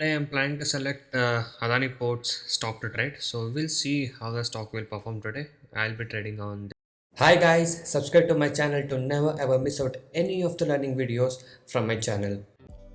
Today I'm planning to select Adani Ports stock to trade. So we'll see how the stock will perform today. I'll be trading on. Hi guys, subscribe to my channel to never ever miss out any of the learning videos from my channel.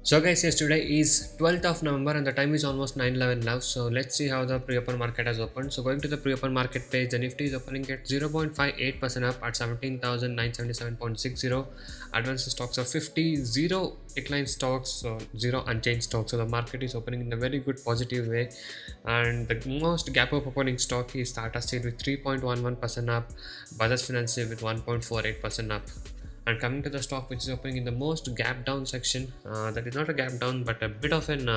So guys, yes, today is 12th of November and the time is almost 9:11 now. So let's see how the pre-open market has opened. So going to the pre-open market page, the Nifty is opening at 0.58% up at 17,977.60. Advanced stocks are 50, zero decline stocks, so zero unchanged stocks. So the market is opening in a very good positive way. And the most gap up opening stock is Tata Steel with 3.11% up, Bajaj Finance with 1.48% up. And coming to the stock which is opening in the most gap down section, that is not a gap down but a bit of an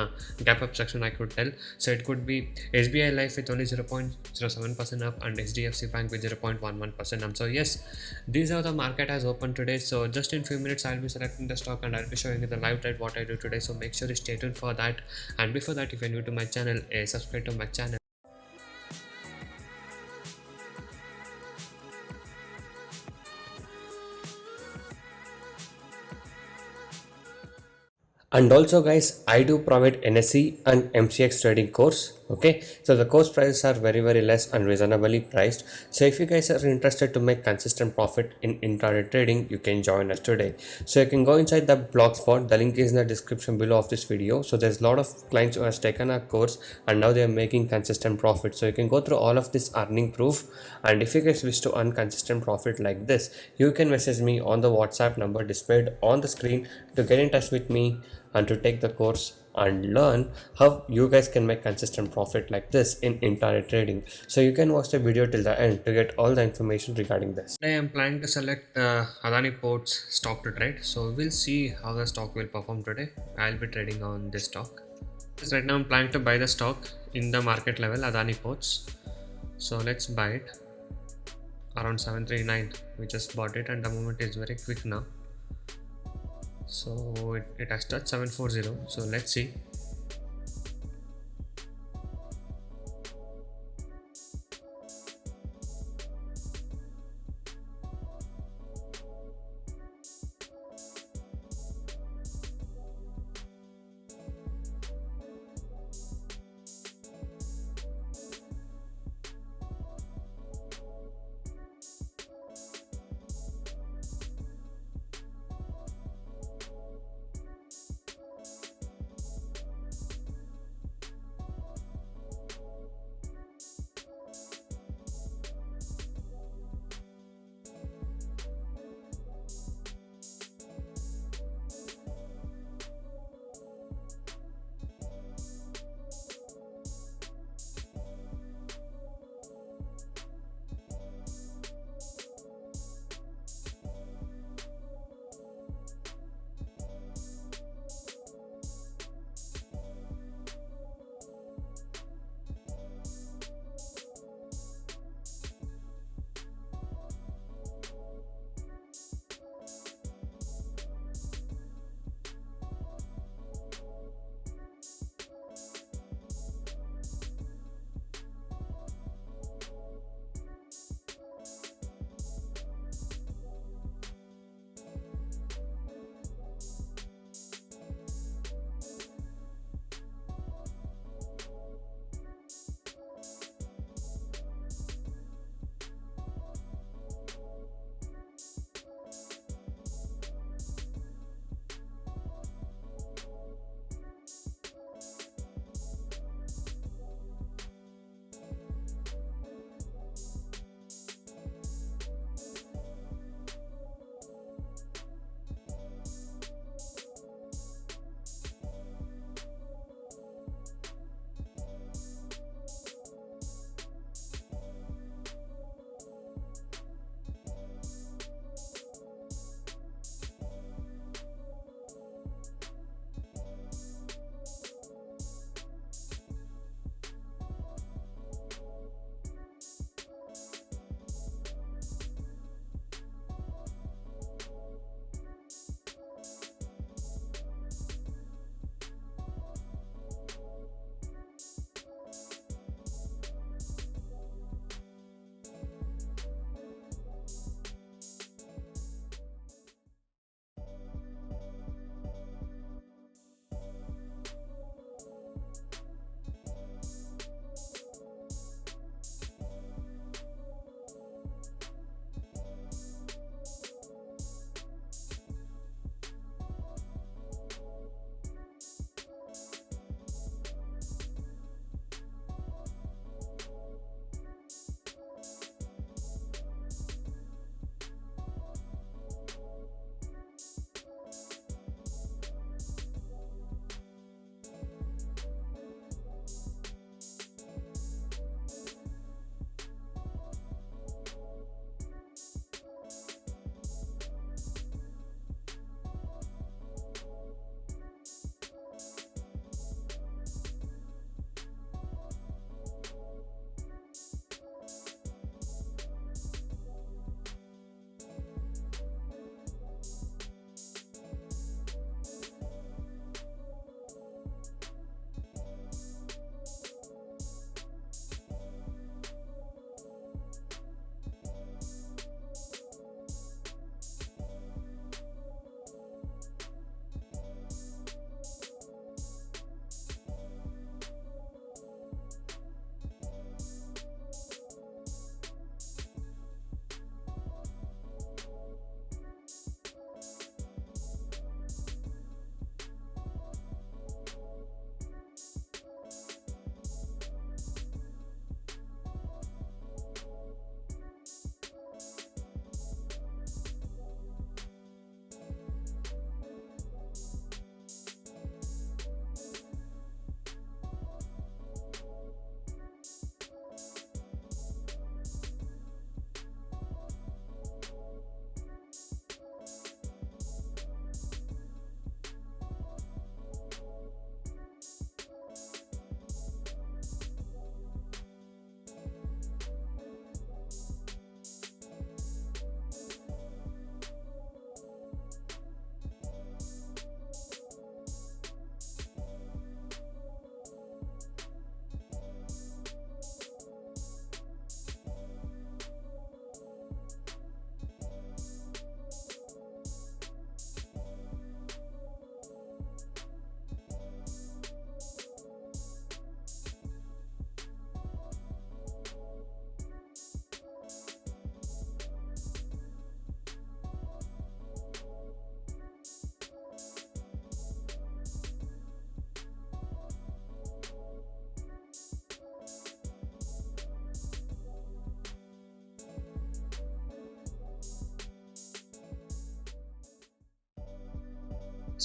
gap up section I could tell. So it could be SBI Life with only 0.07% up and HDFC Bank with 0.11% up. So yes, these are the market has opened today. So just in few minutes I'll be selecting the stock and I'll be showing you the live trade what I do today. So make sure you stay tuned for that. And before that, if you're new to my channel, subscribe to my channel. And also guys, I do provide NSE and MCX trading course. Okay, so the course prices are very less and reasonably priced. So if you guys are interested to make consistent profit in intraday trading, you can join us today. So you can go inside the blogspot. The link is in the description below of this video. So there's a lot of clients who has taken our course and now they are making consistent profit. So you can go through all of this earning proof. And if you guys wish to earn consistent profit like this, you can message me on the WhatsApp number displayed on the screen to get in touch with me and to take the course and learn how you guys can make consistent profit like this in intraday trading. So you can watch the video till the end to get all the information regarding this. Today I'm planning to select Adani Ports stock to trade. So we'll see how the stock will perform today. I'll be trading on this stock. Right now I'm planning to buy the stock in the market level Adani Ports. So let's buy it around 739. We just bought it and the movement is very quick now. So it has touched 740. So let's see.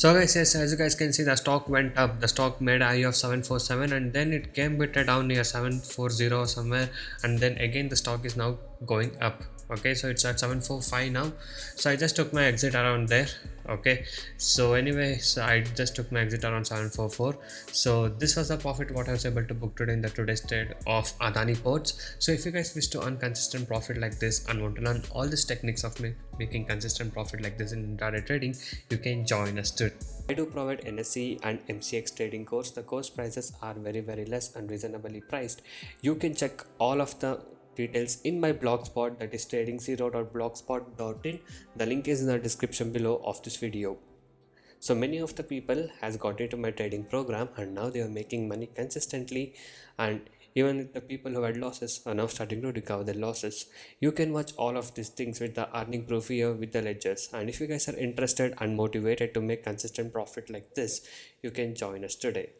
So guys, yes, as you guys can see, the stock went up. The stock made a high of 747, and then it came bit down near 740 or somewhere, and then again the stock is now going up. Okay, so it's at 745 now. So I just took my exit around there. Okay, so anyway, so I just took my exit around 744. So this was the profit what I was able to book today in the today's trade of Adani Ports. So if you guys wish to earn consistent profit like this and want to learn all these techniques of making consistent profit like this in intraday trading, you can join us today. I do provide NSE and MCX trading course. The course prices are very less and reasonably priced. You can check all of the details in my blogspot, that is trading0.blogspot.in. The link is in the description below of this video. So many of the people has got into my trading program and now they are making money consistently, and even the people who had losses are now starting to recover their losses. You can watch all of these things with the earning proof here with the ledgers, and if you guys are interested and motivated to make consistent profit like this, you can join us today.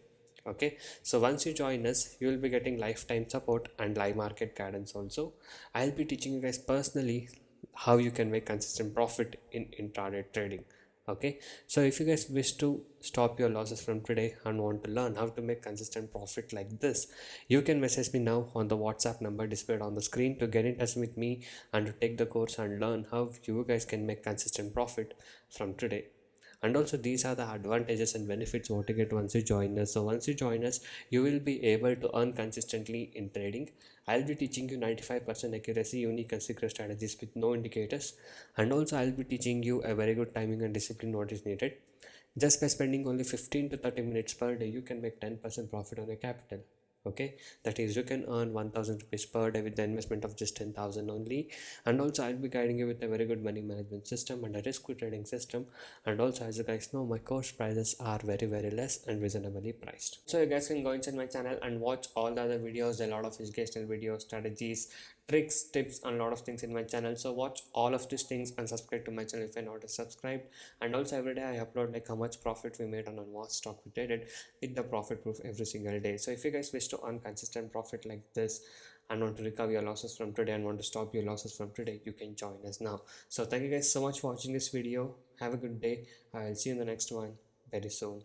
Okay, so once you join us, you will be getting lifetime support and live market guidance also. I'll be teaching you guys personally how you can make consistent profit in intraday trading. Okay, so if you guys wish to stop your losses from today and want to learn how to make consistent profit like this, you can message me now on the WhatsApp number displayed on the screen to get in touch with me and to take the course and learn how you guys can make consistent profit from today. And also these are the advantages and benefits what you get once you join us. So once you join us, you will be able to earn consistently in trading. I'll be teaching you 95% accuracy, unique and secret strategies with no indicators, and also I'll be teaching you a very good timing and discipline what is needed. Just by spending only 15 to 30 minutes per day, you can make 10% profit on your capital. Okay, that is, you can earn 1000 rupees per day with the investment of just 10,000 only. And also I'll be guiding you with a very good money management system and a risk trading system. And also, as you guys know, my course prices are very less and reasonably priced. So you guys can go inside my channel and watch all the other videos, a lot of educational videos, strategies, tricks, tips, and a lot of things in my channel. So watch all of these things and subscribe to my channel if you're not subscribed. And also every day I upload like how much profit we made on what stock we traded with the profit proof every single day. So if you guys wish to earn consistent profit like this and want to recover your losses from today and want to stop your losses from today, you can join us now. So thank you guys so much for watching this video. Have a good day. I'll see you in the next one very soon.